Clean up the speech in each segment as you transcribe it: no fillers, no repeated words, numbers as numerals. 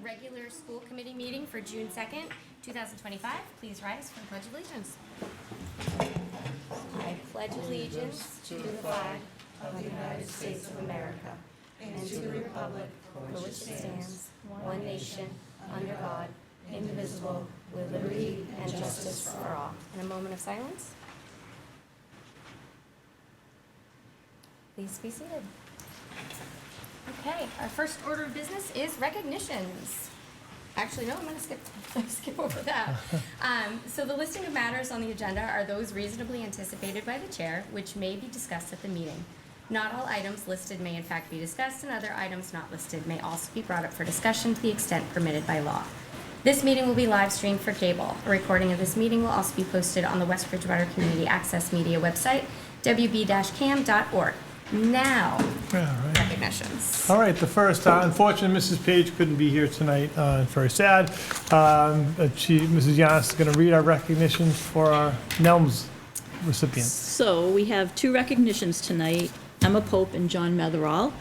regular school committee meeting for June 2nd, 2025. Please rise for the Pledge of Allegiance. I pledge allegiance to the flag of the United States of America and to the republic for which it stands, one nation, under God, indivisible, with liberty and justice for all. And a moment of silence. Please be seated. Okay, our first order of business is recognitions. Actually, no, I'm going to skip over that. So the listing of matters on the agenda are those reasonably anticipated by the chair, which may be discussed at the meeting. Not all items listed may in fact be discussed, and other items not listed may also be brought up for discussion to the extent permitted by law. This meeting will be live streamed for cable. A recording of this meeting will also be posted on the West Bridgewater Community Access Media website, wb-cam.org. Now, recognitions. All right, the first, unfortunately, Mrs. Page couldn't be here tonight. Very sad. Mrs. Yanis is going to read our recognitions for our NELMS recipients. So we have two recognitions tonight, Emma Pope and John Metherall.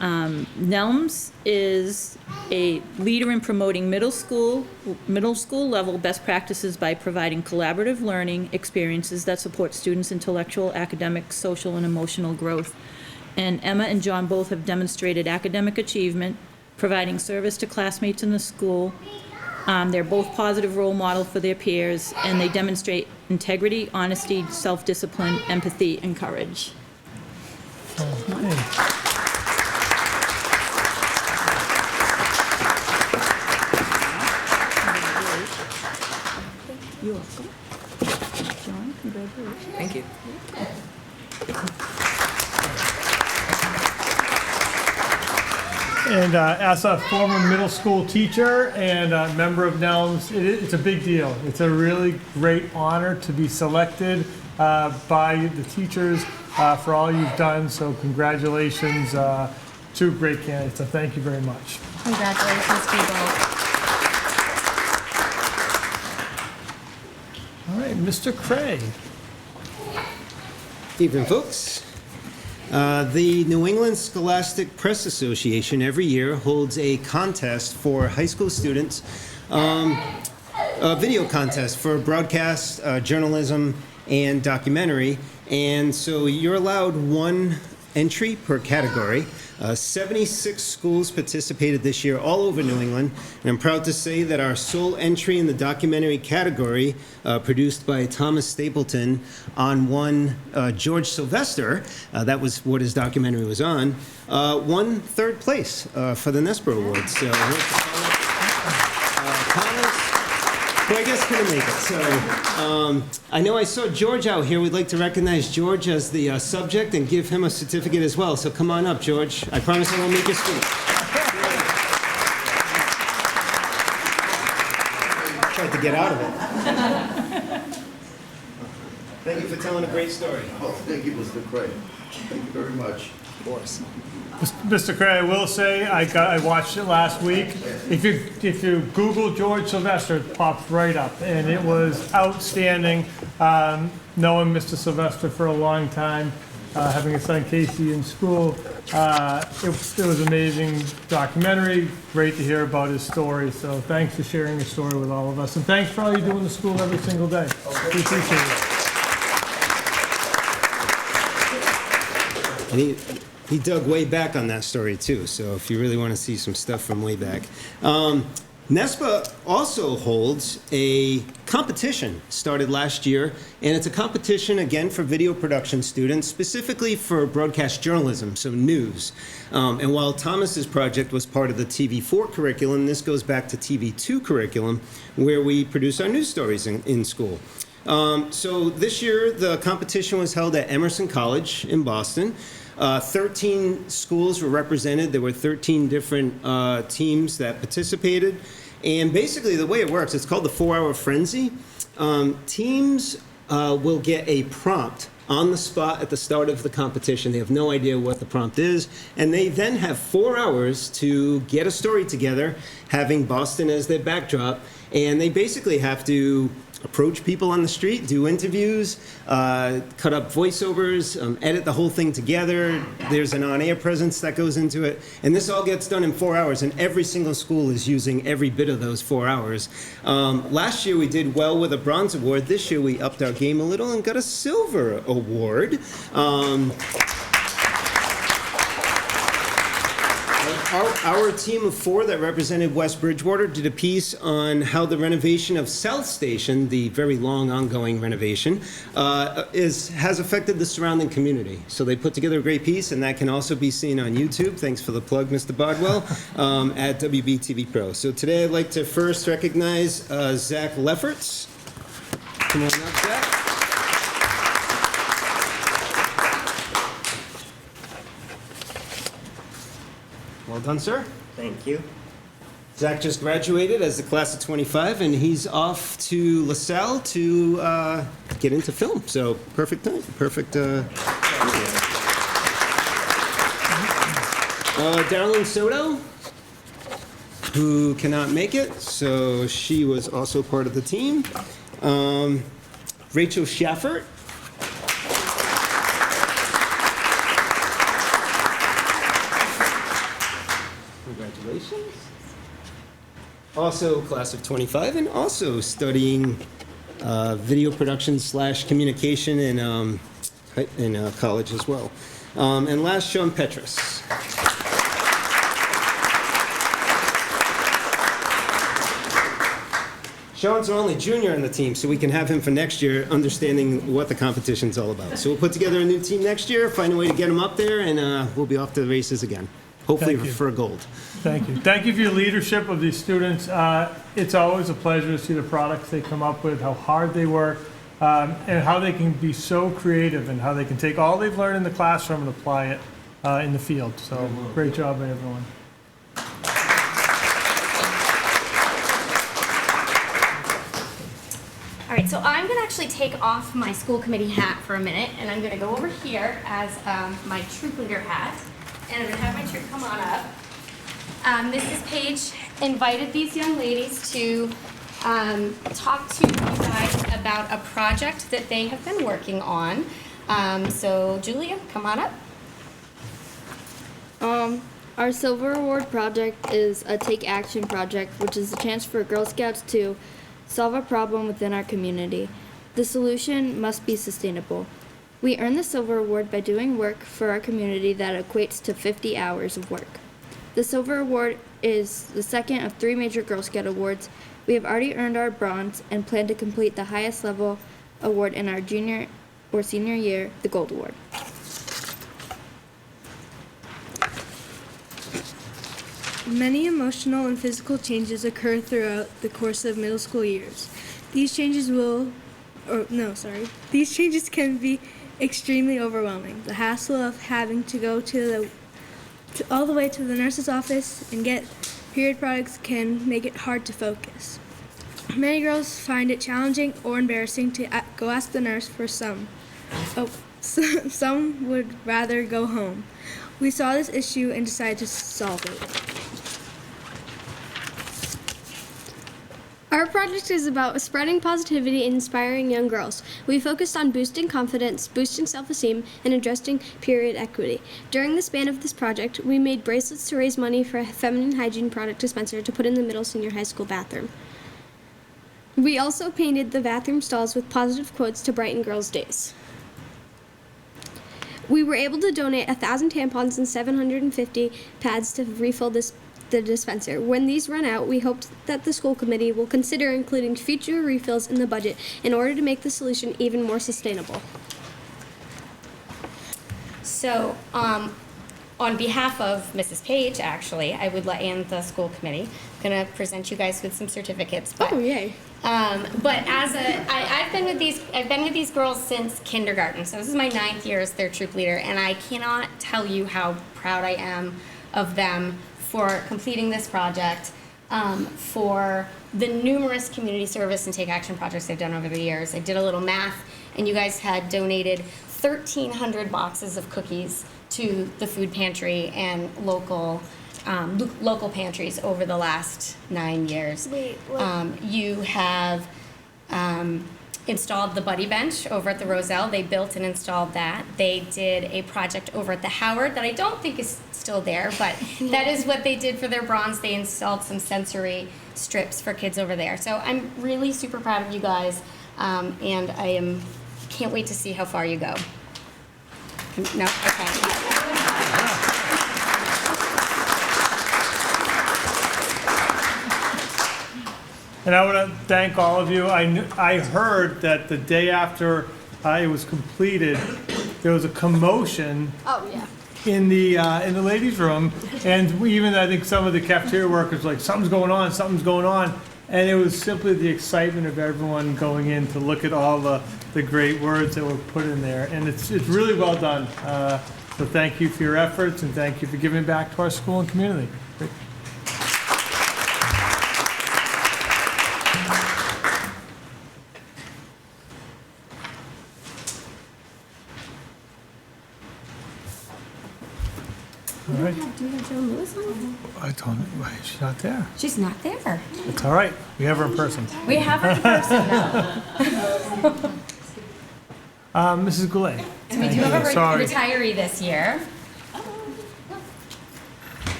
NELMS is a leader in promoting middle school level best practices by providing collaborative learning experiences that support students' intellectual, academic, social, and emotional growth. And Emma and John both have demonstrated academic achievement, providing service to classmates in the school. They're both positive role models for their peers, and they demonstrate integrity, honesty, self-discipline, empathy, and courage. You're welcome. John, congratulations. Thank you. And as a former middle school teacher and a member of NELMS, it's a big deal. It's a really great honor to be selected by the teachers for all you've done. So congratulations, two great candidates. So thank you very much. Congratulations, people. All right, Mr. Craig. Evening, folks. The New England Scholastic Press Association every year holds a contest for high school students, a video contest for broadcast, journalism, and documentary. And so you're allowed one entry per category. 76 schools participated this year all over New England, and I'm proud to say that our sole entry in the documentary category, produced by Thomas Stapleton on one George Sylvester, that was what his documentary was on, won third place for the Nesper Awards. So, Thomas, who I guess couldn't make it. So I know I saw George out here. We'd like to recognize George as the subject and give him a certificate as well. So come on up, George. I promise I won't make you speak. Tried to get out of it. Thank you for telling a great story. Oh, thank you, Mr. Craig. Thank you very much. Of course. Mr. Craig, I will say I watched it last week. If you Google George Sylvester, it pops right up, and it was outstanding. Knowing Mr. Sylvester for a long time, having his son Casey in school, it was an amazing documentary. Great to hear about his story. So thanks for sharing your story with all of us, and thanks for all you do in the school every single day. We appreciate it. And he dug way back on that story too, so if you really want to see some stuff from way back. NESPA also holds a competition started last year, and it's a competition again for video production students, specifically for broadcast journalism, so news. And while Thomas's project was part of the TV4 curriculum, this goes back to TV2 curriculum, where we produce our news stories in school. So this year, the competition was held at Emerson College in Boston. 13 schools were represented. There were 13 different teams that participated. And basically, the way it works, it's called the 4-hour frenzy. Teams will get a prompt on the spot at the start of the competition. They have no idea what the prompt is. And they then have 4 hours to get a story together, having Boston as their backdrop. And they basically have to approach people on the street, do interviews, cut up voiceovers, edit the whole thing together. There's an on-air presence that goes into it. And this all gets done in 4 hours, and every single school is using every bit of those 4 hours. Last year we did well with a bronze award. This year we upped our game a little and got a silver award. Our team of 4 that represented West Bridgewater did a piece on how the renovation of South Station, the very long ongoing renovation, has affected the surrounding community. So they put together a great piece, and that can also be seen on YouTube. Thanks for the plug, Mr. Bodwell, at WB TV Pro. So today I'd like to first recognize Zach Lefferts. Come on up, Zach. Well done, sir. Thank you. Zach just graduated as the class of 25, and he's off to LaSalle to get into film. So perfect time, perfect. Darlene Soto, who cannot make it, so she was also part of the team. Rachel Schaffert. Congratulations. Also class of 25, and also studying video production / communication in college as well. And last, Sean Petrus. Sean's our only junior on the team, so we can have him for next year, understanding what the competition's all about. So we'll put together a new team next year, find a way to get him up there, and we'll be off to the races again. Hopefully Thank you. for gold. Thank you. Thank you for your leadership of these students. It's always a pleasure to see the products they come up with, how hard they work, and how they can be so creative, and how they can take all they've learned in the classroom and apply it in the field. So great job, everyone. All right, so I'm gonna actually take off my school committee hat for a minute, and I'm gonna go over here as my troop leader hat, and I'm gonna have my troop come on up. Mrs. Page invited these young ladies to talk to you guys about a project that they have been working on. So Julia, come on up. Our Silver Award project is a Take Action project, which is a chance for Girl Scouts to solve a problem within our community. The solution must be sustainable. We earn the Silver Award by doing work for our community that equates to 50 hours of work. The Silver Award is the second of 3 major Girl Scout awards. We have already earned our bronze and plan to complete the highest level award in our junior or senior year, the Gold Award. Many emotional and physical changes occur throughout the course of middle school years. These changes can be extremely overwhelming. The hassle of having to go all the way to the nurse's office and get period products can make it hard to focus. Many girls find it challenging or embarrassing to go ask the nurse for some. Some would rather go home. We saw this issue and decided to solve it. Our project is about spreading positivity and inspiring young girls. We focused on boosting confidence, boosting self-esteem, and addressing period equity. During the span of this project, we made bracelets to raise money for a feminine hygiene product dispenser to put in the middle senior high school bathroom. We also painted the bathroom stalls with positive quotes to brighten girls' days. We were able to donate 1,000 tampons and 750 pads to refill the dispenser. When these run out, we hope that the school committee will consider including future refills in the budget in order to make the solution even more sustainable. So, on behalf of Mrs. Page, actually, I would like, and the school committee, gonna present you guys with some certificates. But, Oh, yay. But I've been with these girls since kindergarten. So this is my 9th year as their troop leader, and I cannot tell you how proud I am of them for completing this project, for the numerous community service and take action projects they've done over the years. I did a little math, and you guys had donated 1,300 boxes of cookies to the food pantry and local pantries over the last 9 years. Wait, what? You have installed the buddy bench over at the Roselle. They built and installed that. They did a project over at the Howard that I don't think is still there, but that is what they did for their bronze. They installed some sensory strips for kids over there. So I'm really super proud of you guys, and can't wait to see how far you go. No? Okay. And I want to thank all of you. I heard that the day after it was completed, there was a commotion Oh, yeah. in the ladies' room, and I think some of the cafeteria workers were like, something's going on, and it was simply the excitement of everyone going in to look at all the great words that were put in there, and it's really well done. So thank you for your efforts, and thank you for giving back to our school and community. Great. All right. Do you have Joan Lewis on? I don't know. Why is she not there? She's not there. It's all right. We have her in person. We have her in person now. Mrs. Goulet. So we do have a Sorry. retiree this year.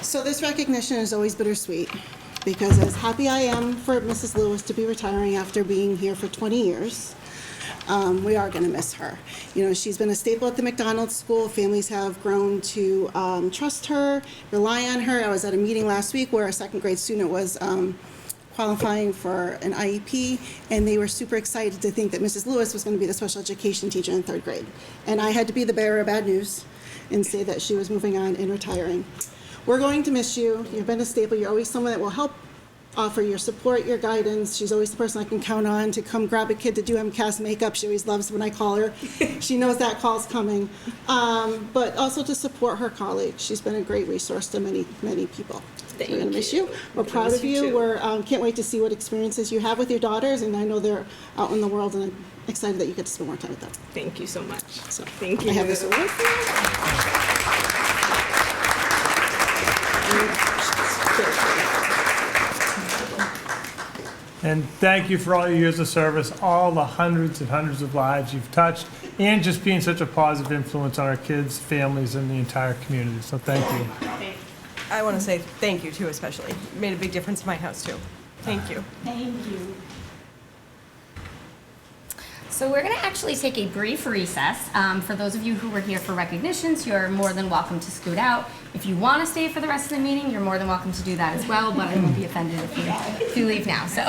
So this recognition is always bittersweet, because as happy I am for Mrs. Lewis to be retiring after being here for 20 years, we are going to miss her. You know, she's been a staple at the McDonald's school. Families have grown to trust her, rely on her. I was at a meeting last week where a second grade student was qualifying for an IEP, and they were super excited to think that Mrs. Lewis was going to be the special education teacher in third grade. And I had to be the bearer of bad news and say that she was moving on and retiring. We're going to miss you. You've been a staple. You're always someone that will help offer your support, your guidance. She's always the person I can count on to come grab a kid to do MCAS makeup. She always loves when I call her. She knows that call's coming. But also to support her colleagues. She's been a great resource to many, many people. We're going to miss you. We're proud of you. We're can't wait to see what experiences you have with your daughters, and I know they're out in the world, and I'm excited that you get to spend more time with them. Thank you so much. So Thank you. I have this award for you. And thank you for all your years of service, all the hundreds and hundreds of lives you've touched, and just being such a positive influence on our kids, families, and the entire community. So thank you. I want to say thank you too, especially. It made a big difference in my house too. Thank you. So we're going to actually take a brief recess. For those of you who were here for recognitions, you're more than welcome to scoot out. If you want to stay for the rest of the meeting, you're more than welcome to do that as well, but I won't be offended if you leave now. So.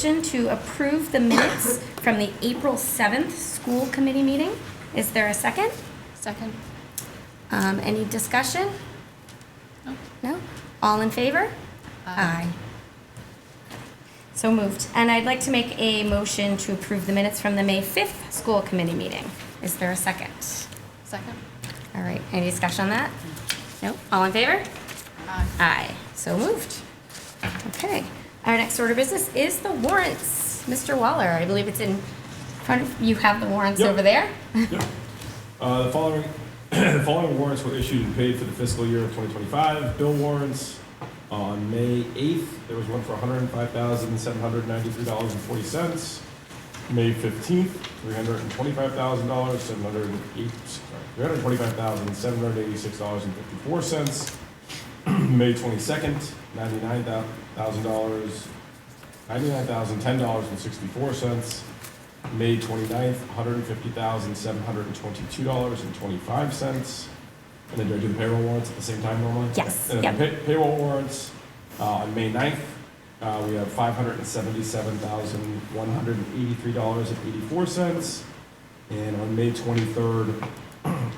To approve the minutes from the April 7th school committee meeting. Is there a second? Second. Any discussion? No? All in favor? Aye. So moved. And I'd like to make a motion to approve the minutes from the May 5th school committee meeting. Is there a second? Second. All right, any discussion on that? No? All in favor? Aye. Aye. So moved. Okay. Our next order of business is the warrants. Mr. Waller, I believe it's in front of you. Have the warrants Yep. over there? Yep. The following warrants were issued and paid for the fiscal year of 2025. Bill warrants on May 8th, there was one for $105,793.40. May 15th, $325,786.54. May 22nd, $99,010.64. May 29th, $150,722.25. And then do I do the payroll warrants at the same time normally? Yes. And then Yep. the payroll warrants on May 9th, we have $577,183.84. And on May 23rd,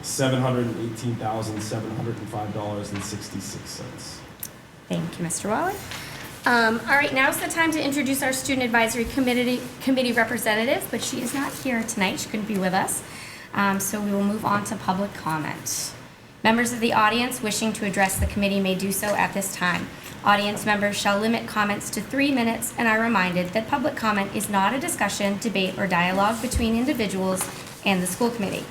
$718,705.66. Thank you, Mr. Waller. All right, now's the time to introduce our Student Advisory Committee representative, but she is not here tonight. She couldn't be with us. So we will move on to public comment. Members of the audience wishing to address the committee may do so at this time. Audience members shall limit comments to 3 minutes and are reminded that public comment is not a discussion, debate, or dialogue between individuals and the school committee.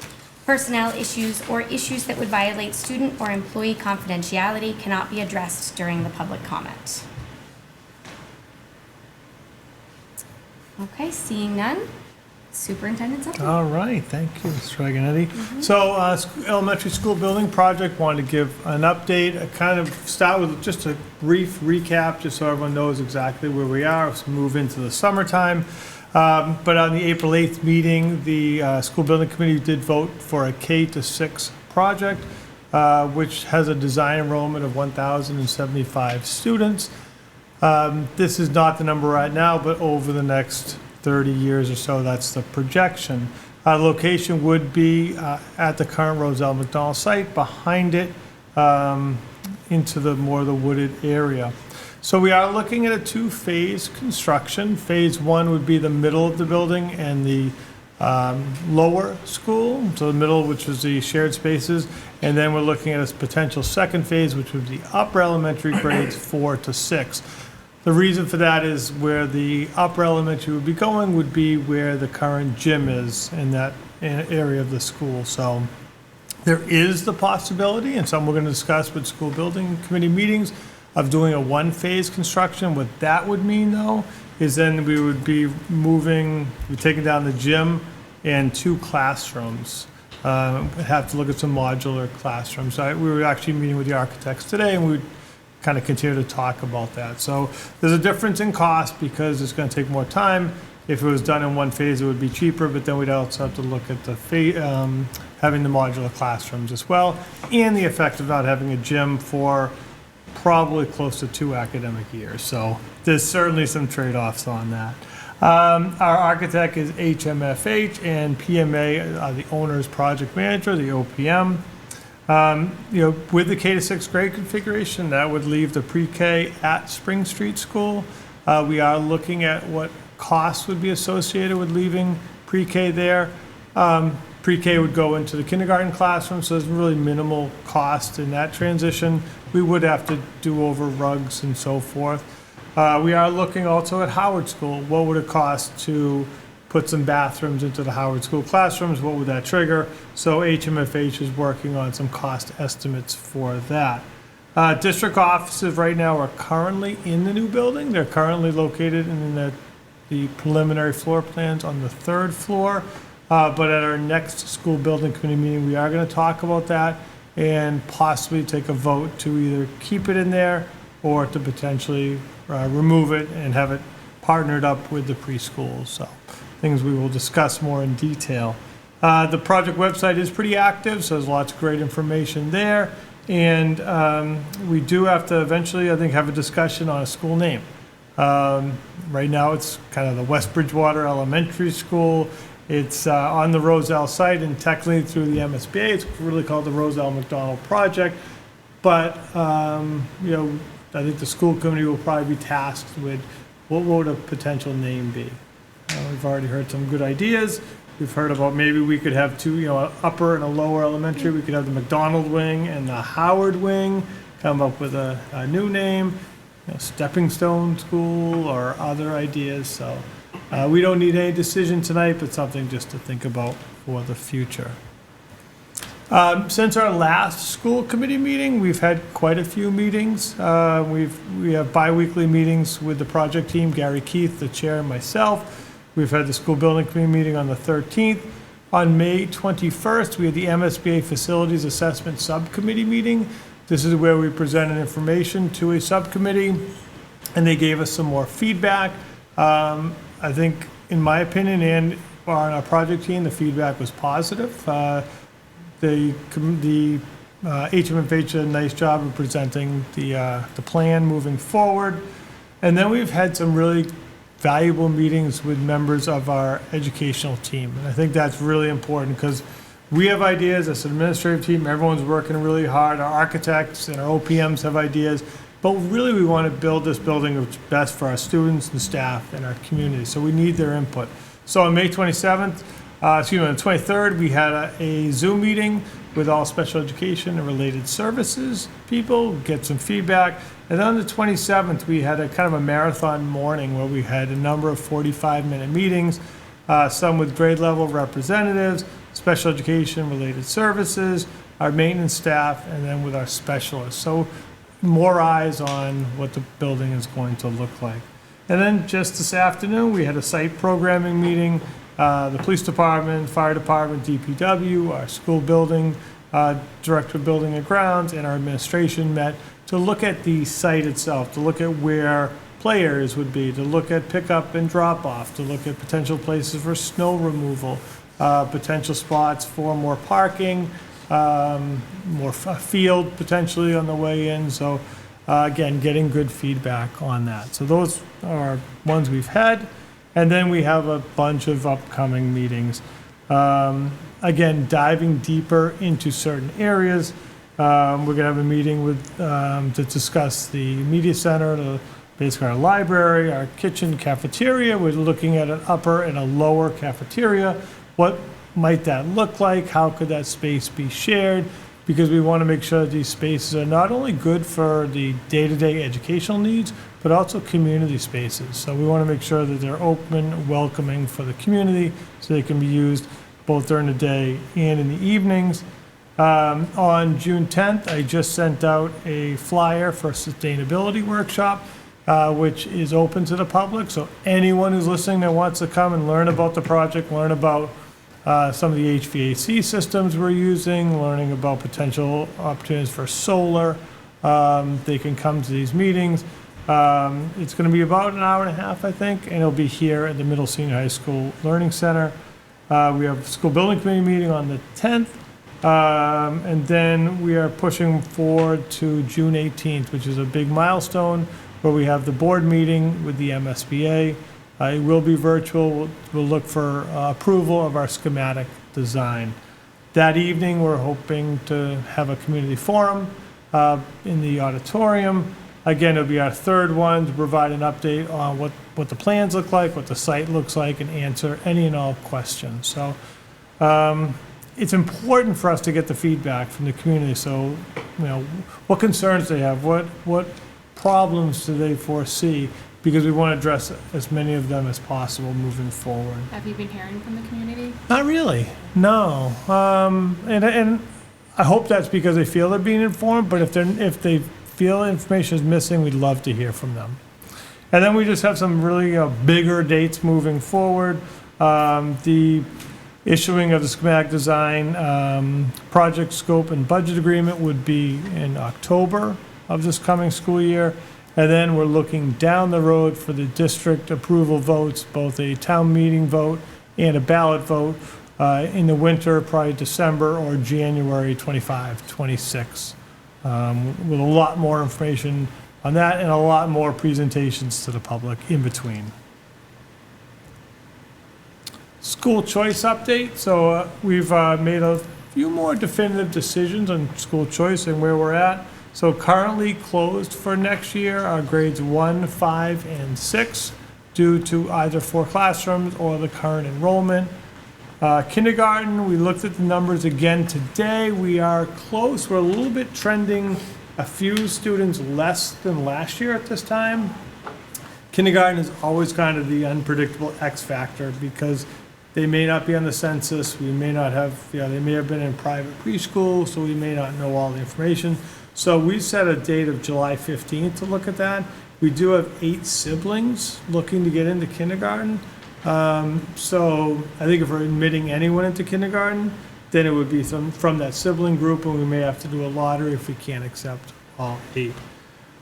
Personnel issues or issues that would violate student or employee confidentiality cannot be addressed during the public comment. Okay, seeing none, Superintendent Zuckerman. All right, thank you, Mr. Reganetti. So, elementary school building project, wanted to give an update. I kind of start with just a brief recap, just so everyone knows exactly where we are as we move into the summertime. But on the April 8th meeting, the school building committee did vote for a K-6 project, which has a design enrollment of 1,075 students. This is not the number right now, but over the next 30 years or so, that's the projection. Location would be at the current Roselle McDonald site, behind it into the wooded area. So we are looking at a 2-phase construction. Phase 1 would be the middle of the building and the lower school, so the middle, which is the shared spaces, and then we're looking at a potential second phase, which would be upper elementary grades 4 to 6. The reason for that is where the upper elementary would be going would be where the current gym is in that area of the school. So there is the possibility, and something we're going to discuss with school building committee meetings, of doing a 1-phase construction. What that would mean, though, is then we would be taking down the gym and 2 classrooms. Have to look at some modular classrooms. We were actually meeting with the architects today, and we would kind of continue to talk about that. So there's a difference in cost because it's going to take more time. If it was done in 1 phase, it would be cheaper, but then we'd also have to look at the having the modular classrooms as well, and the effect of not having a gym for probably close to 2 academic years. So there's certainly some trade-offs on that. Our architect is HMFH, and PMA are the owner's project manager, the OPM. With the K-6 grade configuration, that would leave the pre-K at Spring Street School. We are looking at what costs would be associated with leaving pre-K there. Pre-K would go into the kindergarten classroom, so there's really minimal cost in that transition. We would have to do over rugs and so forth. We are looking also at Howard School. What would it cost to put some bathrooms into the Howard School classrooms? What would that trigger? So HMFH is working on some cost estimates for that. District offices right now are currently in the new building. They're currently located in the preliminary floor plans on the 3rd floor. But at our next school building committee meeting, we are going to talk about that and possibly take a vote to either keep it in there or to potentially remove it and have it partnered up with the preschools. So things we will discuss more in detail. The project website is pretty active, so there's lots of great information there. And we do have to eventually, I think, have a discussion on a school name. Right now, it's kind of the West Bridgewater Elementary School. It's on the Roselle site, and technically through the MSBA, it's really called the Roselle McDonald Project. But, I think the school committee will probably be tasked with what would a potential name be. We've already heard some good ideas. We've heard about maybe we could have 2, an upper and a lower elementary. We could have the McDonald wing and the Howard wing, come up with a new name, Stepping Stone School or other ideas. So we don't need any decision tonight, but something just to think about for the future. Since our last school committee meeting, we've had quite a few meetings. We have bi-weekly meetings with the project team, Gary Keith, the chair, and myself. We've had the school building committee meeting on the 13th. On May 21st, we had the MSBA Facilities Assessment Subcommittee meeting. This is where we presented information to a subcommittee, and they gave us some more feedback. I think, in my opinion, and on our project team, the feedback was positive. The HMFH did a nice job of presenting the plan moving forward. And then we've had some really valuable meetings with members of our educational team. And I think that's really important because we have ideas as an administrative team. Everyone's working really hard. Our architects and our OPMs have ideas. But really, we want to build this building which is best for our students and staff and our community, so we need their input. So on May 27th, on the 23rd, we had a Zoom meeting with all special education and related services people, get some feedback. And on the 27th, we had a kind of a marathon morning where we had a number of 45-minute meetings, some with grade level representatives, special education related services, our maintenance staff, and then with our specialists. So more eyes on what the building is going to look like. And then just this afternoon, we had a site programming meeting. The police department, fire department, DPW, our school building, director of building and grounds, and our administration met to look at the site itself, to look at where players would be, to look at pickup and drop off, to look at potential places for snow removal, potential spots for more parking, more field potentially on the way in. So again, getting good feedback on that. So those are ones we've had. And then we have a bunch of upcoming meetings. Again, diving deeper into certain areas. We're going to have a meeting with to discuss the media center, basically our library, our kitchen, cafeteria. We're looking at an upper and a lower cafeteria. What might that look like? How could that space be shared? Because we want to make sure that these spaces are not only good for the day-to-day educational needs, but also community spaces. So we want to make sure that they're open, welcoming for the community, so they can be used both during the day and in the evenings. On June 10th, I just sent out a flyer for a sustainability workshop, which is open to the public. So anyone who's listening that wants to come and learn about the project, learn about some of the HVAC systems we're using, learning about potential opportunities for solar, they can come to these meetings. It's going to be about an hour and a half, I think, and it'll be here at the Middle Senior High School Learning Center. We have a school building committee meeting on the 10th, and then we are pushing forward to June 18th, which is a big milestone where we have the board meeting with the MSBA. It will be virtual. We'll look for approval of our schematic design. That evening, we're hoping to have a community forum in the auditorium. Again, it'll be our third one to provide an update on what the plans look like, what the site looks like, and answer any and all questions. So it's important for us to get the feedback from the community. So, what concerns they have, what problems do they foresee, because we want to address as many of them as possible moving forward. Have you been hearing from the community? Not really, no. And I hope that's because they feel they're being informed, but if they feel information is missing, we'd love to hear from them. And then we just have some really bigger dates moving forward. The issuing of the schematic design, project scope and budget agreement would be in October of this coming school year. And then we're looking down the road for the district approval votes, both a town meeting vote and a ballot vote in the winter, probably December or January 25, 26. With a lot more information on that and a lot more presentations to the public in between. School choice update. So we've made a few more definitive decisions on school choice and where we're at. So currently closed for next year are grades 1, 5, and 6 due to either 4 classrooms or the current enrollment. Kindergarten, we looked at the numbers again today. We are close. We're a little bit trending a few students less than last year at this time. Kindergarten is always kind of the unpredictable X factor because they may not be on the census. We may not have, they may have been in private preschool, so we may not know all the information. So we set a date of July 15th to look at that. We do have 8 siblings looking to get into kindergarten. So I think if we're admitting anyone into kindergarten, then it would be from that sibling group, and we may have to do a lottery if we can't accept all 8.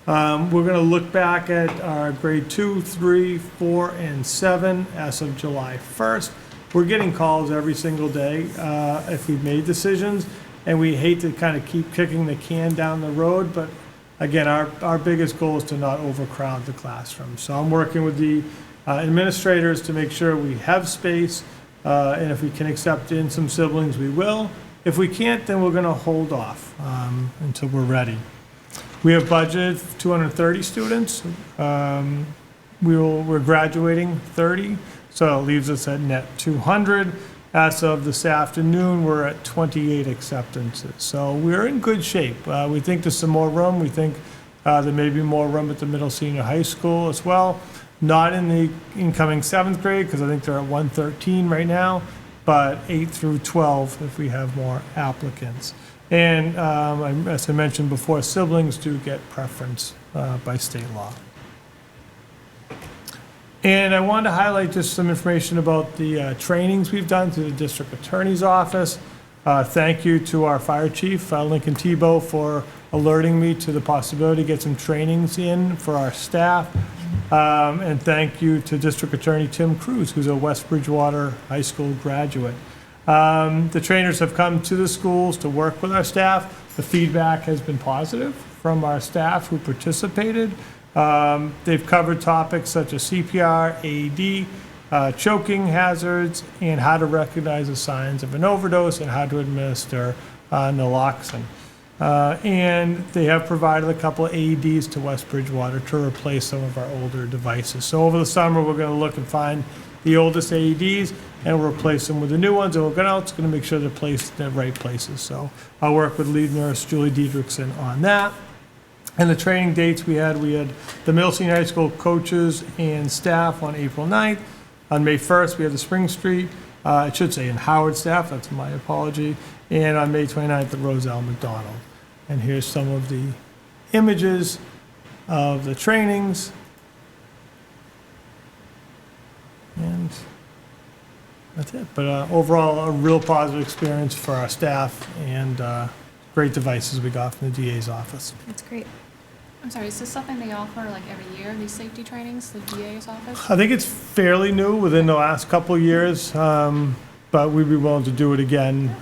We're going to look back at our grade 2, 3, 4, and 7 as of July 1st. We're getting calls every single day if we've made decisions, and we hate to kind of keep kicking the can down the road, but again, our biggest goal is to not overcrowd the classroom. So I'm working with the administrators to make sure we have space, and if we can accept in some siblings, we will. If we can't, then we're going to hold off until we're ready. We have budgeted 230 students. We're graduating 30, so it leaves us at net 200. As of this afternoon, we're at 28 acceptances. So we're in good shape. We think there's some more room. We think there may be more room at the middle senior high school as well. Not in the incoming 7th grade, because I think they're at 113 right now, but 8 through 12 if we have more applicants. And as I mentioned before, siblings do get preference by state law. And I wanted to highlight just some information about the trainings we've done through the district attorney's office. Thank you to our fire chief, Lincoln Tebow, for alerting me to the possibility to get some trainings in for our staff. And thank you to District Attorney Tim Cruz, who's a West Bridgewater High School graduate. The trainers have come to the schools to work with our staff. The feedback has been positive from our staff who participated. They've covered topics such as CPR, AED, choking hazards, and how to recognize the signs of an overdose and how to administer naloxone. And they have provided a couple of AEDs to West Bridgewater to replace some of our older devices. So over the summer, we're going to look and find the oldest AEDs and we'll replace them with the new ones. And we're going to make sure they're placed in the right places. So I'll work with lead nurse Julie Diedrichson on that. And the training dates we had the middle senior high school coaches and staff on April 9th. On May 1st, we had the Spring Street, I should say in Howard staff, that's my apology. And on May 29th, the Roselle McDonald. And here's some of the images of the trainings. And that's it. But overall, a real positive experience for our staff and great devices we got from the DA's office. That's great. I'm sorry, is this something they offer like every year, these safety trainings, the DA's office? I think it's fairly new within the last couple of years, but we'd be willing to do it again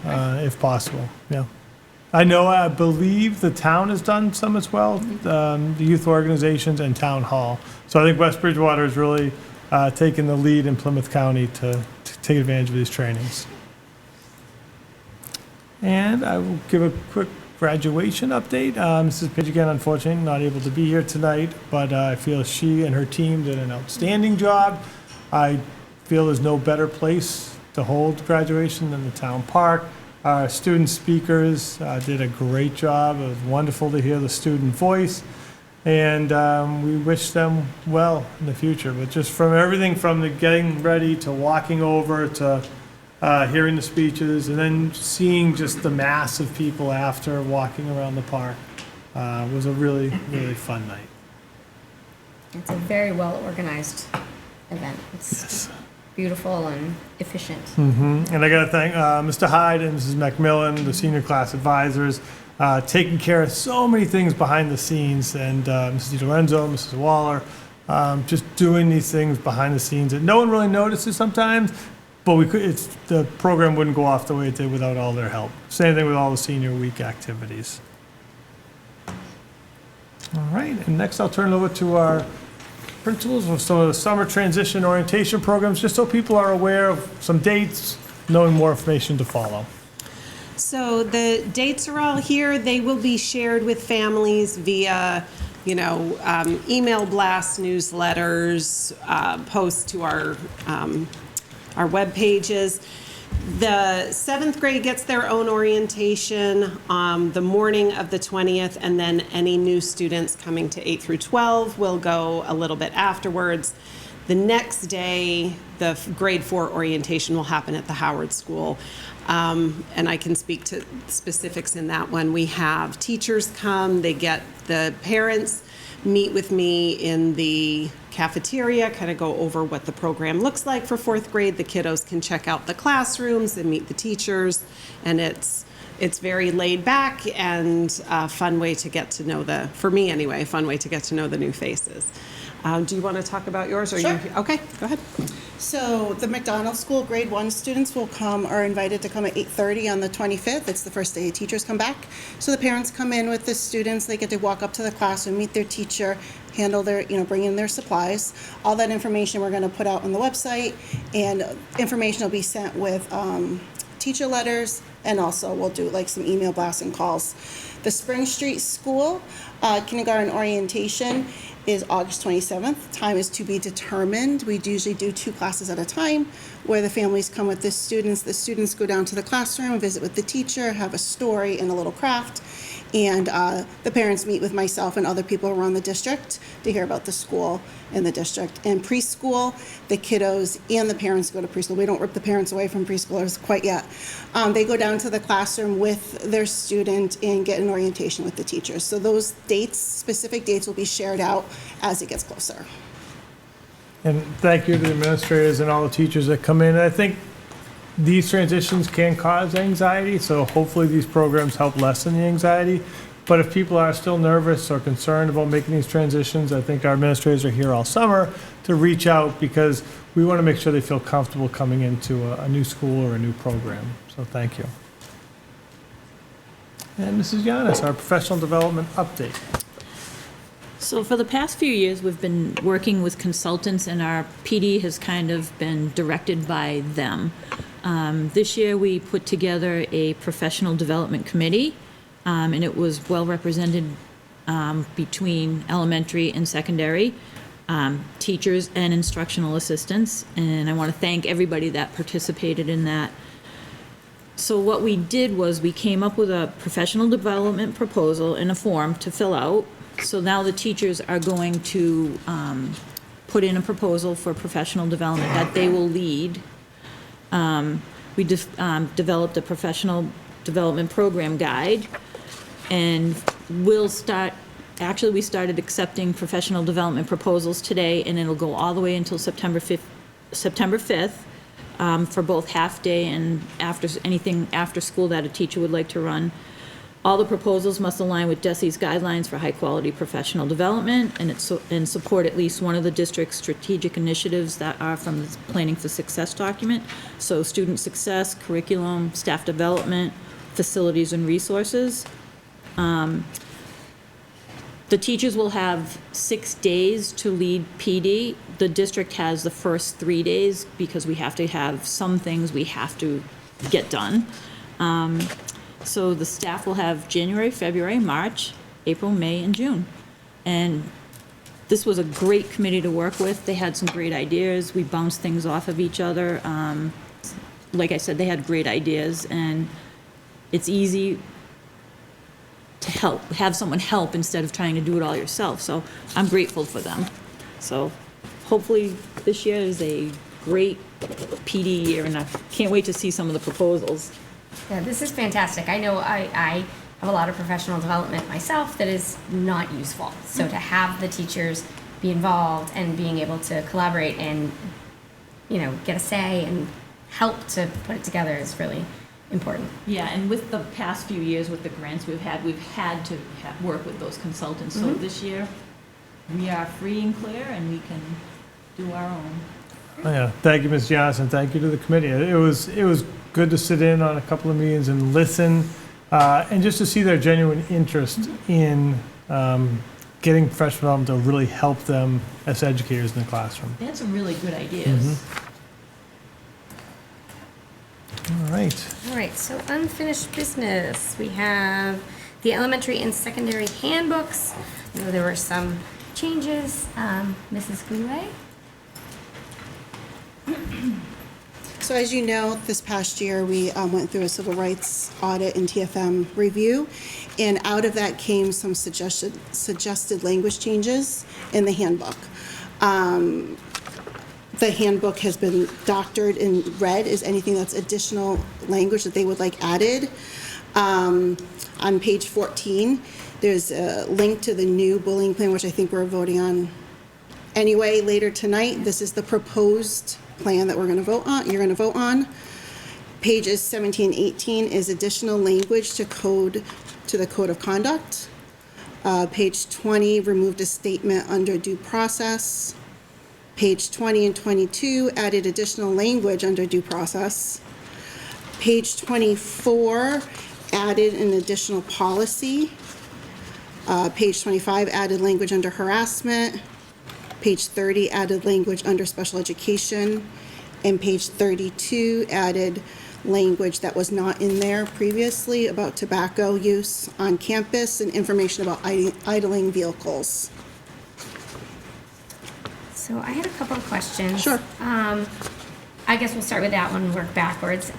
if possible. Yeah. I believe the town has done some as well, the youth organizations and town hall. So I think West Bridgewater has really taken the lead in Plymouth County to take advantage of these trainings. And I will give a quick graduation update. Mrs. Pidge, again, unfortunately, not able to be here tonight, but I feel she and her team did an outstanding job. I feel there's no better place to hold graduation than the town park. Our student speakers did a great job. It was wonderful to hear the student voice, and we wish them well in the future. But just from everything from the getting ready to walking over to hearing the speeches, and then seeing just the mass of people after walking around the park was a really, really fun night. It's a very well organized event. It's beautiful and efficient. Mm-hmm. And I got to thank Mr. Hyde and Mrs. Macmillan, the senior class advisors, taking care of so many things behind the scenes, and Mrs. DiLorenzo, Mrs. Waller, just doing these things behind the scenes that no one really notices sometimes. But the program wouldn't go off the way it did without all their help. Same thing with all the senior week activities. All right, and next I'll turn it over to our principals of some of the summer transition orientation programs, just so people are aware of some dates, knowing more information to follow. So the dates are all here. They will be shared with families via, email blasts, newsletters, posts to our web pages. The 7th grade gets their own orientation the morning of the 20th, and then any new students coming to 8 through 12 will go a little bit afterwards. The next day, the grade 4 orientation will happen at the Howard School. And I can speak to specifics in that one. We have teachers come, the parents meet with me in the cafeteria, kind of go over what the program looks like for 4th grade. The kiddos can check out the classrooms and meet the teachers, and it's very laid back and a fun way to get to know for me anyway, a fun way to get to know the new faces. Do you want to talk about yours? Or Sure. Okay, go ahead. So the McDonald School grade 1 students are invited to come at 8:30 on the 25th. It's the first day teachers come back. So the parents come in with the students. They get to walk up to the classroom, meet their teacher, handle bring in their supplies. All that information we're going to put out on the website, and information will be sent with teacher letters, and also we'll do like some email blasts and calls. The Spring Street School kindergarten orientation is August 27th. Time is to be determined. We usually do 2 classes at a time where the families come with the students. The students go down to the classroom, visit with the teacher, have a story and a little craft. And the parents meet with myself and other people around the district to hear about the school and the district. And preschool, the kiddos and the parents go to preschool. We don't rip the parents away from preschoolers quite yet. They go down to the classroom with their student and get an orientation with the teachers. So those dates, specific dates, will be shared out as it gets closer. And thank you to the administrators and all the teachers that come in. I think these transitions can cause anxiety, so hopefully these programs help lessen the anxiety. But if people are still nervous or concerned about making these transitions, I think our administrators are here all summer to reach out, because we want to make sure they feel comfortable coming into a new school or a new program. So thank you. And Mrs. Yanis, our professional development update. So for the past few years, we've been working with consultants, and our PD has kind of been directed by them. This year, we put together a professional development committee, and it was well represented between elementary and secondary teachers and instructional assistants. And I want to thank everybody that participated in that. So what we did was we came up with a professional development proposal in a form to fill out. So now the teachers are going to put in a proposal for professional development that they will lead. We developed a professional development program guide, and we started accepting professional development proposals today, and it'll go all the way until September 5th for both half-day and anything after school that a teacher would like to run. All the proposals must align with DESE's guidelines for high-quality professional development and support at least one of the district's strategic initiatives that are from the Planning for Success document. So student success, curriculum, staff development, facilities and resources. The teachers will have 6 days to lead PD. The district has the first 3 days because we have to have some things we have to get done. So the staff will have January, February, March, April, May, and June. And this was a great committee to work with. They had some great ideas. We bounced things off of each other. Like I said, they had great ideas, and it's easy to have someone help instead of trying to do it all yourself. So I'm grateful for them. So hopefully this year is a great PD year, and I can't wait to see some of the proposals. Yeah, this is fantastic. I know I have a lot of professional development myself that is not useful. So to have the teachers be involved and being able to collaborate and, get a say and help to put it together is really important. Yeah, and with the past few years with the grants we've had to work with those consultants. So this year, we are free and clear, and we can do our own. Oh, yeah, thank you, Ms. Johnson. Thank you to the committee. It was good to sit in on a couple of meetings and listen, and just to see their genuine interest in getting professional development to really help them as educators in the classroom. They had some really good ideas. All right. All right, so unfinished business. We have the elementary and secondary handbooks. I know there were some changes. Mrs. Goulet? So as you know, this past year, we went through a civil rights audit and TFM review, and out of that came some suggested language changes in the handbook. The handbook has been doctored and read as anything that's additional language that they would like added. On page 14, there's a link to the new bullying plan, which I think we're voting on anyway later tonight. This is the proposed plan that we're going to vote on. You're going to vote on. Pages 17, 18 is additional language to the code of conduct. Page 20 removed a statement under due process. Page 20 and 22 added additional language under due process. Page 24 added an additional policy. Page 25 added language under harassment. Page 30 added language under special education. And page 32 added language that was not in there previously about tobacco use on campus and information about idling vehicles. So I had a couple of questions. Sure. I guess we'll start with that one and work backwards.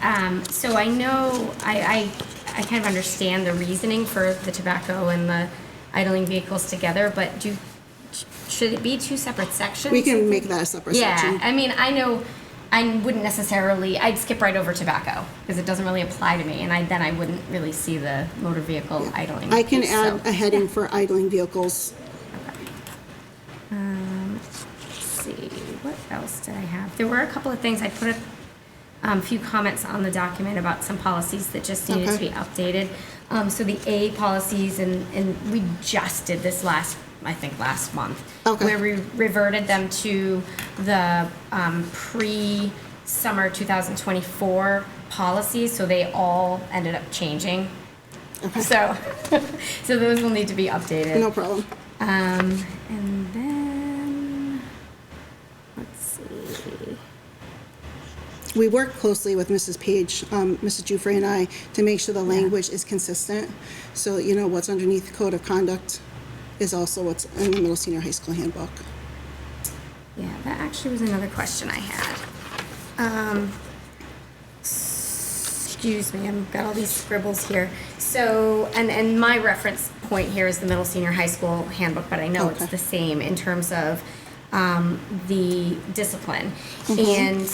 So I know, I kind of understand the reasoning for the tobacco and the idling vehicles together, but should it be two separate sections? We can make that a separate section. Yeah, I mean, I know I wouldn't necessarily, I'd skip right over tobacco because it doesn't really apply to me, and then I wouldn't really see the motor vehicle idling. I can piece, add so- a heading for idling vehicles. Let's see, what else did I have? There were a couple of things, I put a few comments on the document about some policies that just needed to Okay. be updated. So the A policies, and we just did this last month. Okay. Where we reverted them to the pre-summer 2024 policies, so they all ended up changing. Okay. So, so those will need to be updated. No problem. And then, let's see. We work closely with Mrs. Page, Mrs. Giuffre and I, to make sure the language is consistent. So, you know, what's underneath the code of conduct is also what's in the middle senior high school handbook. Yeah, that actually was another question I had. Excuse me, I've got all these scribbles here. So, and my reference point here is the middle senior high school handbook, but I know it's the same in terms of the discipline. And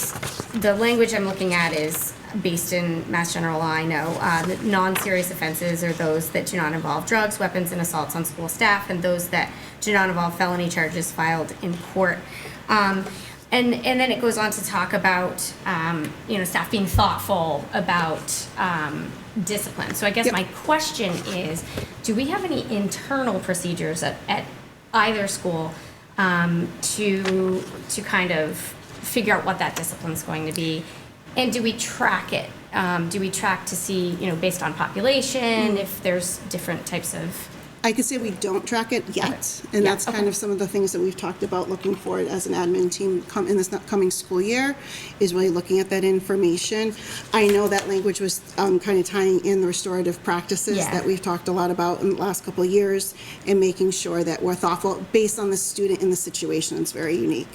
the language I'm looking at is based in Mass General Law, I know. Non-serious offenses are those that do not involve drugs, weapons, and assaults on school staff, and those that do not involve felony charges filed in court. And then it goes on to talk about, staff being thoughtful about discipline. So I guess my question is, do we have any internal procedures at either school to kind of figure out what that discipline is going to be? And do we track it? Do we track to see, based on population, if there's different types of... I could say we don't track it yet, and that's kind of some of the things that we've talked about looking for it as an admin team in this coming school year, is really looking at that information. I know that language was kind of tying in the restorative practices that we've talked a lot about in the last couple of years, and making sure that we're thoughtful based on the student and the situation. It's very unique.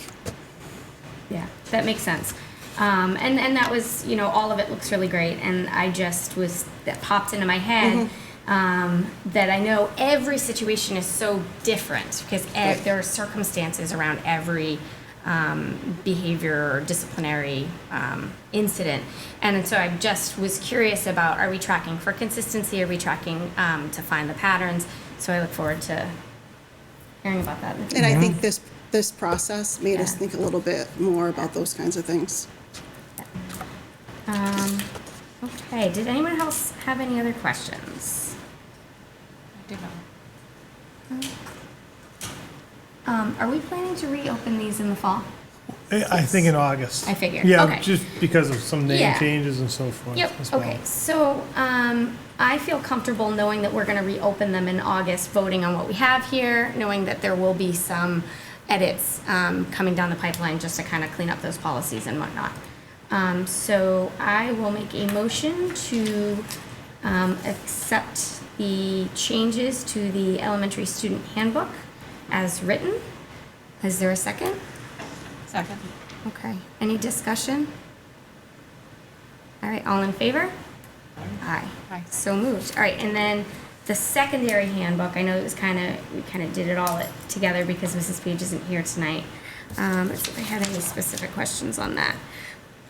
Yeah, that makes sense. And that was, all of it looks really great, and that popped into my head. That I know every situation is so different because there are circumstances around every behavior or disciplinary incident. And so I just was curious about, are we tracking for consistency? Are we tracking to find the patterns? So I look forward to hearing about that. And I think this process made us think a little bit more about those kinds of things. Okay, did anyone else have any other questions? Are we planning to reopen these in the fall? I think in August. I figured. Yeah, Okay. just because of some name Yeah. changes and so forth. Yep, as well. okay, so, I feel comfortable knowing that we're gonna reopen them in August, voting on what we have here, knowing that there will be some edits, coming down the pipeline just to kind of clean up those policies and whatnot. So I will make a motion to, accept the changes to the elementary student handbook as written. Is there a second? Second. Okay, any discussion? All right, all in favor? Aye. Aye. So moved. All right, and then the secondary handbook, I know it was we kind of did it all together because Mrs. Page isn't here tonight. Let's see if I had any specific questions on that.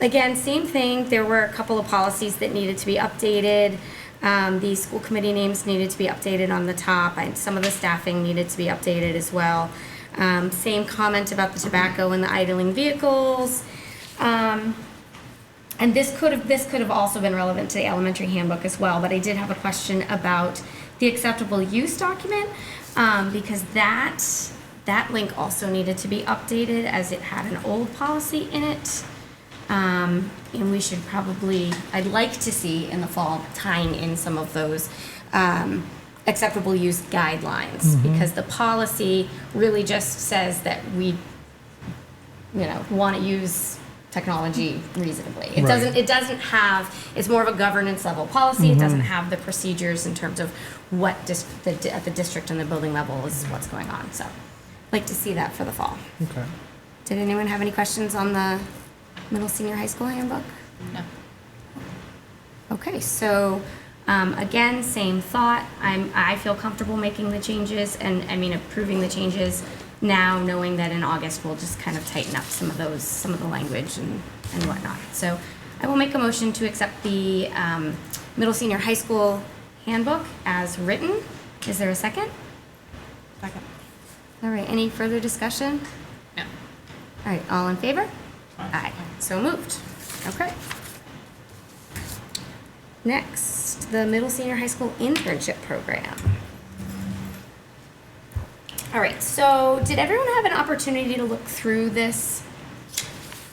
Again, same thing, there were a couple of policies that needed to be updated. The school committee names needed to be updated on the top, and some of the staffing needed to be updated as well. Same comment about the tobacco and the idling vehicles. And this could have also been relevant to the elementary handbook as well, but I did have a question about the acceptable use document, because that link also needed to be updated as it had an old policy in it. And we should I'd like to see in the fall tying in some of those acceptable use guidelines, because the policy really just says that we, want to use technology reasonably. It Right. doesn't have, it's more of a governance level policy. It doesn't have the procedures in terms of what at the district and the building level is what's going on. So I'd like to see that for the fall. Okay. Did anyone have any questions on the middle senior high school handbook? No. Okay, so again, same thought. I feel comfortable making the changes and approving the changes now, knowing that in August we'll just kind of tighten up some of the language and whatnot. So I will make a motion to accept the middle senior high school handbook as written. Is there a second? Second. All right, any further discussion? No. All right, all in favor? Aye. So moved. Okay. Next, the middle senior high school internship program. All right, so did everyone have an opportunity to look through this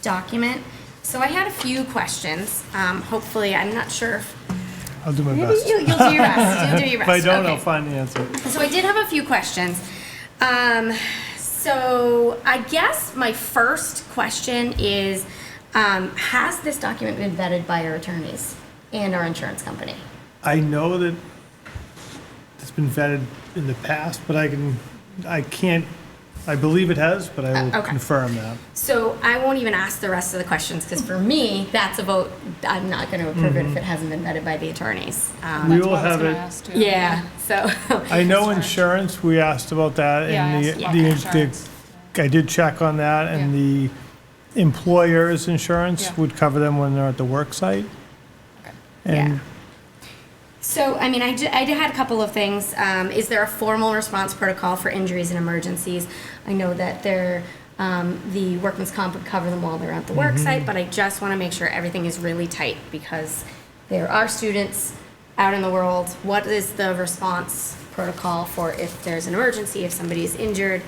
document? So I had a few questions. Hopefully, I'm not sure if I'll do my maybe best. you'll do your best. You'll do your If best. I don't, Okay. I'll find the answer. So I did have a few questions. So I guess my first question is, has this document been vetted by our attorneys and our insurance company? I know that it's been vetted in the past, but I believe it has, but I will Okay. confirm that. So I won't even ask the rest of the questions because for me, that's a vote. I'm not going to approve it if it hasn't been vetted by the attorneys. We That's will what I was have gonna it. ask, too. Yeah, so. I know insurance, we asked about that, Yeah, I and asked about insurance. I did check on that, and the employer's insurance Yeah. would cover them when they're at the work site. Yeah. And So, I mean, I had a couple of things. Is there a formal response protocol for injuries and emergencies? I know that the workman's comp would cover them while they're at the work site, but I just want to make sure everything is really tight because there are students out in the world. What is the response protocol for if there's an emergency, if somebody is injured?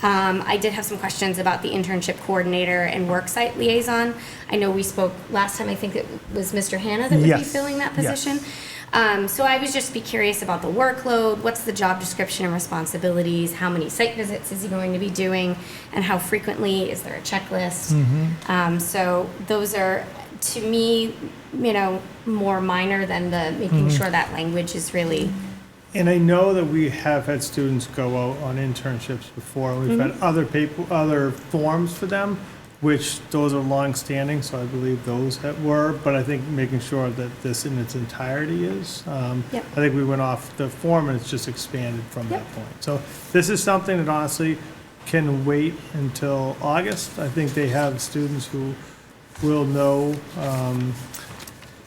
I did have some questions about the internship coordinator and worksite liaison. I know we spoke last time, I think it was Mr. Hanna that would be Yes. filling that Yes. position. So I was just be curious about the workload, what's the job description and responsibilities, how many site visits is he going to be doing, and how frequently, is there a checklist? So those are, to me, more minor than the making sure that language is really, And I know that we have had students go out on internships before. We've had other forms for them, which those are long-standing, so I believe those were, but I think making sure that this in its entirety is. Yep. I think we went off the form and it's just expanded from that point. So this is something that honestly can wait until August. I think they have students who will know,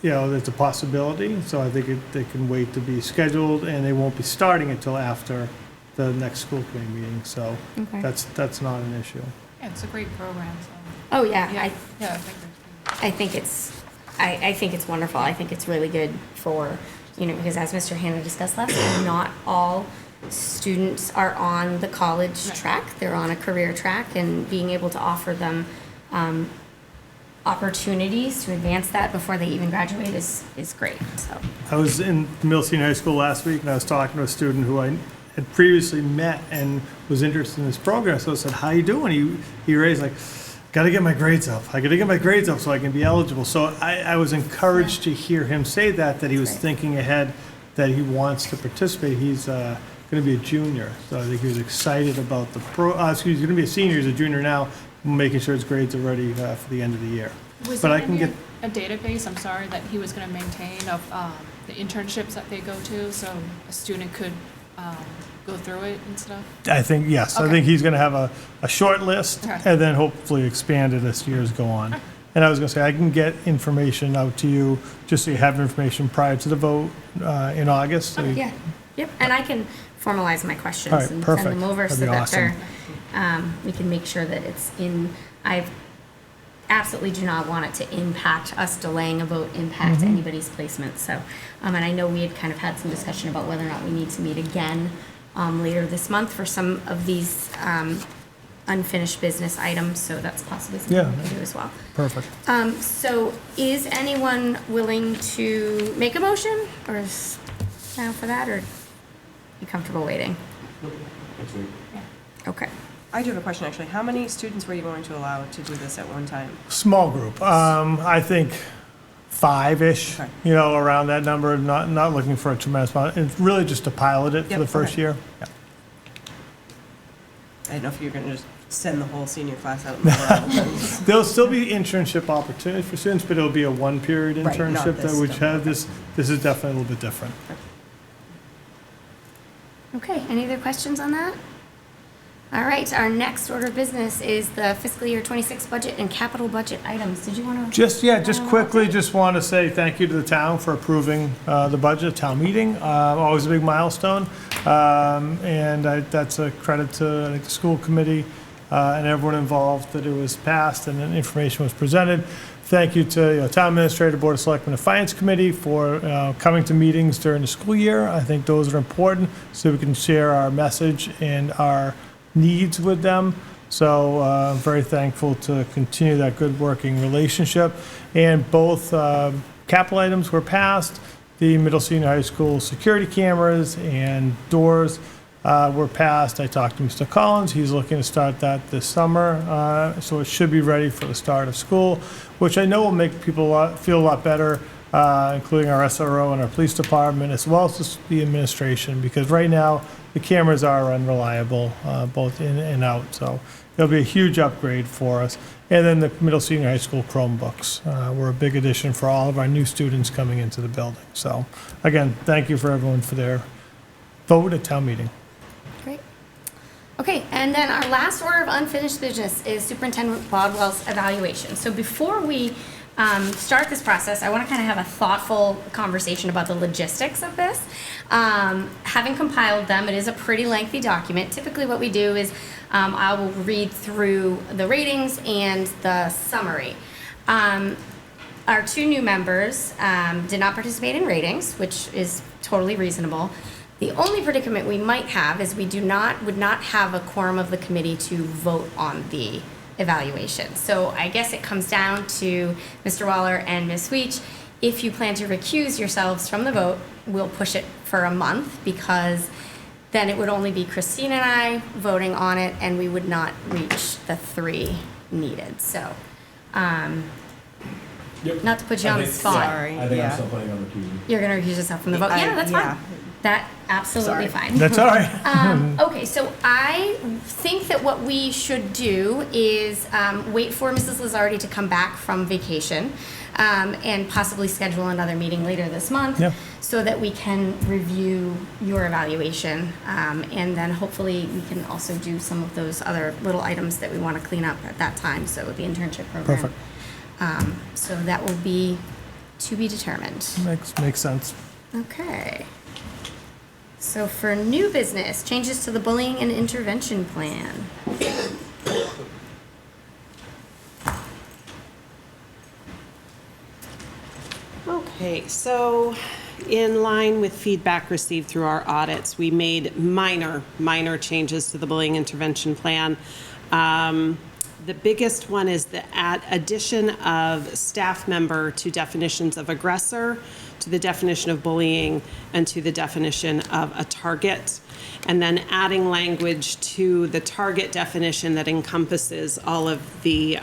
that's a possibility, so I think they can wait to be scheduled, and they won't be starting until after the next school committee meeting, so Okay. that's not an issue. Yeah, it's a great program, so. oh yeah, Yeah, I I think that's great. I think it's wonderful. I think it's really good for, because as Mr. Hanna discussed last time, not all students are on the college Right. track. They're on a career track, and being able to offer them opportunities to advance that before they even graduate is great, so. I was in middle senior high school last week, and I was talking to a student who I had previously met and was interested in this program, so I said, how you doing? He raised like, gotta get my grades up. I gotta get my grades up so I can be eligible. So I was encouraged to hear him say that he was Right. thinking ahead, that he wants to participate. He's gonna be a junior, so I think he was excited about the he's gonna be a senior, he's a junior now, making sure his grades are ready for the end of the year. Was But there I can any- get, a database, I'm sorry, that he was gonna maintain of the internships that they go to, so a student could go through it and stuff? I think, yes, I Okay. think he's gonna have a short list, Okay. and then hopefully expand it as years go on. And I was gonna say, I can get information out to you, just so you have information prior to the vote in August. so you- Yeah, yep, and I can formalize my questions All right, and perfect. send them over That'd so be that awesome. they're, we can make sure that it's in, I absolutely do not want it to impact us delaying a vote, impact anybody's placement, so, and I know we had kind of had some discussion about whether or not we need to meet again later this month for some of these unfinished business items, so that's possibly something Yeah. we can do as well. Perfect. So is anyone willing to make a motion or is now for that, or you comfortable waiting? Okay. I do have a question, actually. How many students were you going to allow to do this at one time? Small group, I think 5-ish, Okay. you know, around that number, not looking for a tremendous amount. It's really just to pilot it for Yep, the first okay. year. Yeah. I didn't know if you were going to just send the whole senior class out in the world. There'll still be internship opportunities for students, but it'll be a one-period Right, not internship that this we stuff, have. okay. This is definitely a little bit different. Okay, any other questions on that? All right, our next order of business is the fiscal year 26 budget and capital budget items. Did you want to? Just quickly, just want to say thank you to the town for approving the budget at town meeting. Always a big milestone. And that's a credit to, I think, the school committee and everyone involved that it was passed and then information was presented. Thank you to Town Administrator, Board of Selectmen, and Finance Committee for coming to meetings during the school year. I think those are important so we can share our message and our needs with them. So I'm very thankful to continue that good working relationship. And both capital items were passed. The middle senior high school security cameras and doors were passed. I talked to Mr. Collins. He's looking to start that this summer. So it should be ready for the start of school, which I know will make people feel a lot better, including our SRO and our police department, as well as the administration, because right now the cameras are unreliable, both in and out. So it'll be a huge upgrade for us. And then the middle senior high school Chromebooks were a big addition for all of our new students coming into the building. So again, thank you for everyone for their vote at town meeting. Great. Okay, and then our last order of unfinished business is Superintendent Bodwell's evaluation. So before we start this process, I want to kind of have a thoughtful conversation about the logistics of this. Having compiled them, it is a pretty lengthy document. Typically what we do is I will read through the ratings and the summary. Our 2 new members did not participate in ratings, which is totally reasonable. The only predicament we might have is we would not have a quorum of the committee to vote on the evaluation. So I guess it comes down to Mr. Waller and Ms. Sweech. If you plan to recuse yourselves from the vote, we'll push it for a month, because then it would only be Christine and I voting on it, and we would not reach the 3 needed. So, Yep. not to put you I on the think- spot. Sorry. I think Yeah. I'm still planning on recusing. You're gonna recuse yourself from the vote. Yeah, that's fine. That absolutely Sorry. fine. That's all right. Okay, so I think that what we should do is wait for Mrs. Lizardi to come back from vacation and possibly schedule another meeting later this month, Yeah. so that we can review your evaluation. And then hopefully we can also do some of those other little items that we want to clean up at that time, so the internship program. Perfect. So that will be to be determined. Makes sense. Okay. So for new business, changes to the bullying and intervention plan. Okay, so in line with feedback received through our audits, we made minor changes to the bullying intervention plan. The biggest one is the addition of staff member to definitions of aggressor, to the definition of bullying, and to the definition of a target. And then adding language to the target definition that encompasses all of the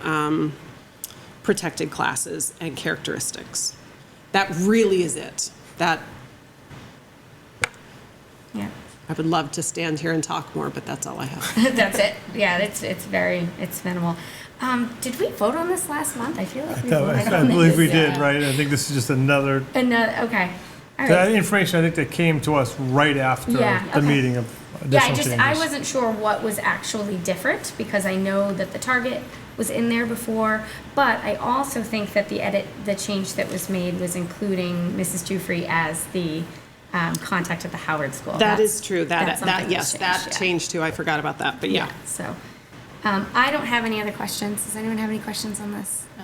protected classes and characteristics. That really is it. That, Yeah. I would love to stand here and talk more, but that's all I have. That's it. Yeah, it's minimal. Did we vote on this last month? I feel like we voted I on believe we this. did, right? I think this is just another, Okay. All that right. information I think that came to us right after Yeah, the okay. meeting of Yeah, additional changes. I wasn't sure what was actually different, because I know that the target was in there before, but I also think that the change that was made was including Mrs. Jufrey as the contact at the Howard School. That is true. that's something That yes, changed, that yeah. changed too. I forgot about that, but yeah. So, I don't have any other questions. Does anyone have any questions on this? No.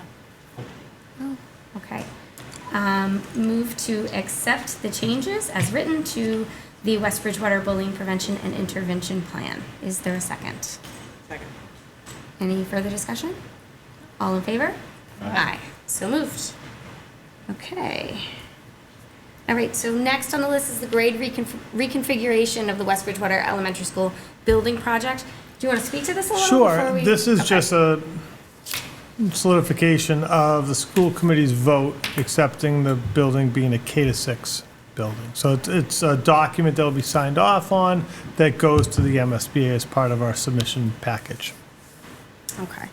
Oh, okay. Move to accept the changes as written to the West Bridgewater Bullying Prevention and Intervention Plan. Is there a second? Second. Any further discussion? All in favor? Aye. So moved. Okay. All right, so next on the list is the grade reconfiguration of the West Bridgewater Elementary School building project. Do you want to speak to this a little before Sure, we? this is Okay. just a solidification of the school committee's vote accepting the building being a K-6 building. So it's a document that will be signed off on that goes to the MSBA as part of our submission package. Okay.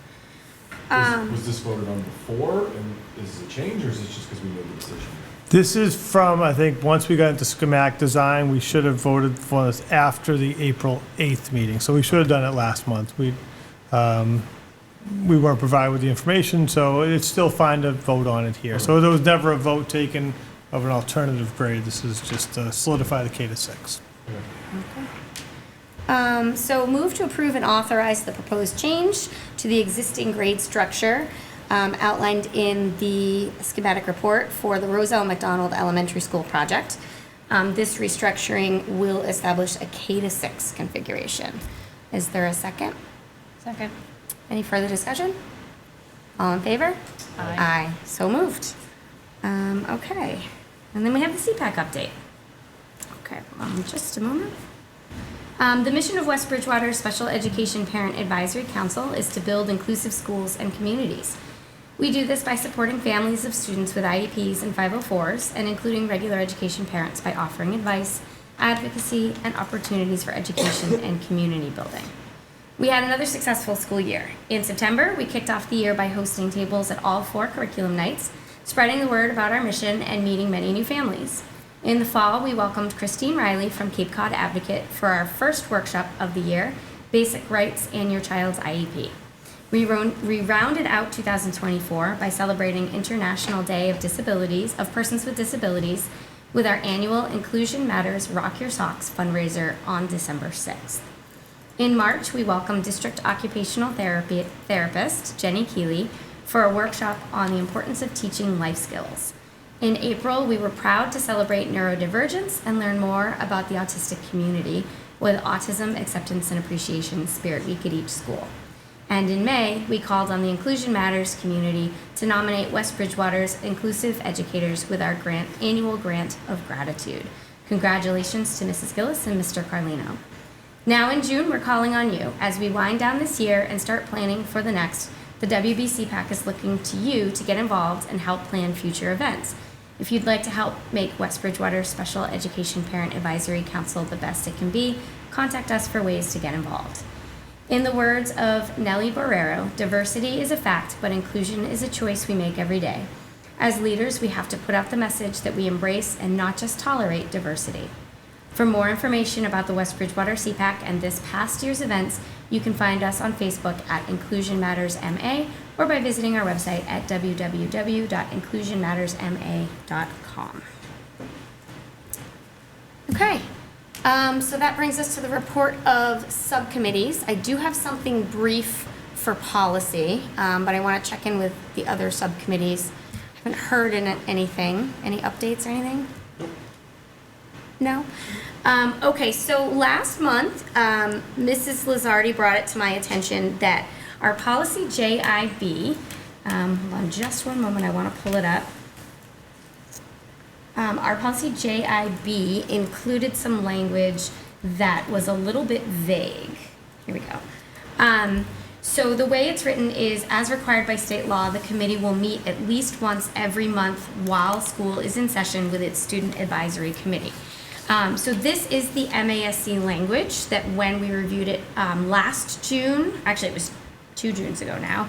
Was this voted on before, and is this a change, or is this just because we made the decision? This is from, I think, once we got into schematic design, we should have voted for this after the April 8th meeting. So we should have done it last month. We weren't provided with the information, so it's still fine to vote on it here. So there was never a vote taken of an alternative grade. This is just to solidify the K-6. So move to approve and authorize the proposed change to the existing grade structure outlined in the schematic report for the Roselle McDonald Elementary School project. This restructuring will establish a K-6 configuration. Is there a second? Second. Any further discussion? All in favor? Aye. Aye. So moved. Okay. And then we have the CPAC update. Okay, just a moment. The mission of West Bridgewater Special Education Parent Advisory Council is to build inclusive schools and communities. We do this by supporting families of students with IEPs and 504s and including regular education parents by offering advice, advocacy, and opportunities for education and community building. We had another successful school year. In September, we kicked off the year by hosting tables at all 4 curriculum nights, spreading the word about our mission and meeting many new families. In the fall, we welcomed Christine Riley from Cape Cod Advocate for our first workshop of the year, Basic Rights and Your Child's IEP. We rounded out 2024 by celebrating International Day of Persons with Disabilities with our annual Inclusion Matters Rock Your Socks fundraiser on December 6th. In March, we welcomed District Occupational Therapist Jenny Keeley for a workshop on the importance of teaching life skills. In April, we were proud to celebrate neurodivergence and learn more about the autistic community with Autism Acceptance and Appreciation Spirit Week at each school. And in May, we called on the Inclusion Matters community to nominate West Bridgewater's inclusive educators with our annual grant of gratitude. Congratulations to Mrs. Gillis and Mr. Carlino. Now in June, we're calling on you. As we wind down this year and start planning for the next, the WB CPAC is looking to you to get involved and help plan future events. If you'd like to help make West Bridgewater Special Education Parent Advisory Council the best it can be, contact us for ways to get involved. In the words of Nellie Borrero, diversity is a fact, but inclusion is a choice we make every day. As leaders, we have to put out the message that we embrace and not just tolerate diversity. For more information about the West Bridgewater CPAC and this past year's events, you can find us on Facebook at Inclusion Matters MA or by visiting our website at www.inclusionmattersma.com. Okay, so that brings us to the report of subcommittees. I do have something brief for policy, but I want to check in with the other subcommittees. I haven't heard anything. Any updates or anything? No? Okay, so last month, Mrs. Lazardi brought it to my attention that our policy JIB, hold on just one moment, I want to pull it up. Our policy JIB included some language that was a little bit vague. Here we go. So the way it's written is, as required by state law, the committee will meet at least once every month while school is in session with its student advisory committee. So this is the MASC language that when we reviewed it last June, actually it was 2 Junes ago now,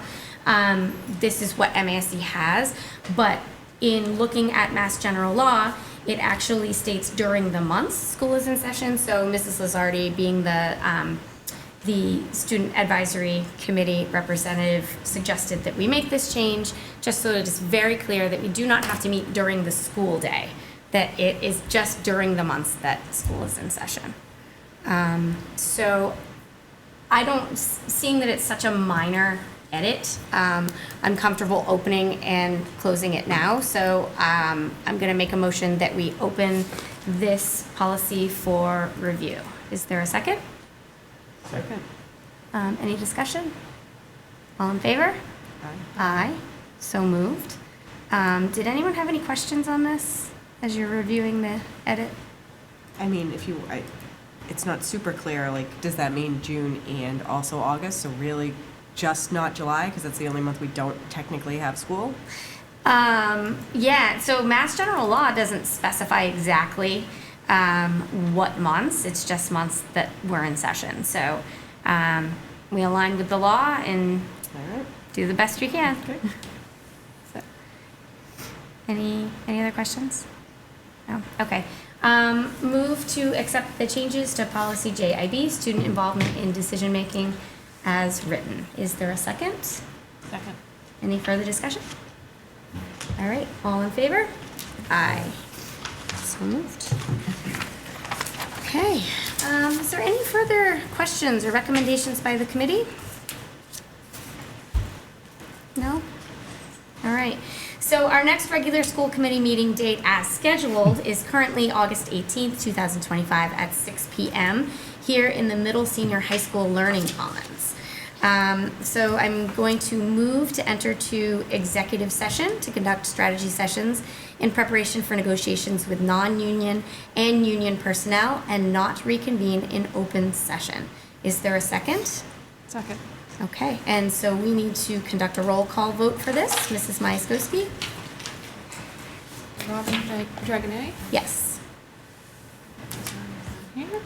this is what MASC has, but in looking at Mass General Law, it actually states during the months school is in session, so Mrs. Lazardi being the Student Advisory Committee representative suggested that we make this change just so it is very clear that we do not have to meet during the school day, that it is just during the months that school is in session. So I don't, seeing that it's such a minor edit, I'm comfortable opening and closing it now. So I'm gonna make a motion that we open this policy for review. Is there a second? Second. Any discussion? All in favor? Aye. So moved. Did anyone have any questions on this as you're reviewing the edit? I mean, it's not super clear, like, does that mean June and also August? So really just not July, because that's the only month we don't technically have school? Yeah, so Mass General Law doesn't specify exactly what months, it's just months that we're in session. So we align with the law and All right. do the best we can. So, any other questions? No? Okay. Move to accept the changes to policy JIB, student involvement in decision-making as written. Is there a second? Second. Any further discussion? All right, all in favor? Aye. So moved. Okay, is there any further questions or recommendations by the committee? No? All right, so our next regular school committee meeting date as scheduled is currently August 18th, 2025 at 6 p.m. here in the Middle Senior High School Learning Commons. So I'm going to move to enter to executive session to conduct strategy sessions in preparation for negotiations with non-union and union personnel and not reconvene in open session. Is there a second? Second. Okay, and so we need to conduct a roll call vote for this. Mrs. Myaskowski? Robin Dragonet? Yes. Here.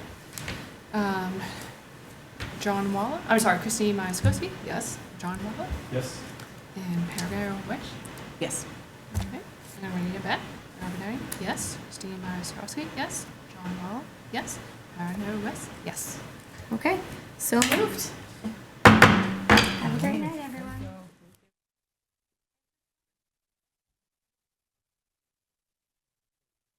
John Waller. I'm sorry, Christine Myaskowski? Yes. John Waller? Yes. And Paragaro Wish? Yes. Okay. And I'm ready to bet. Robin yes. Christine Myaskowski? Yes. John Waller? Yes. Paragaro Wish? Yes. Okay, so moved. Have a great night,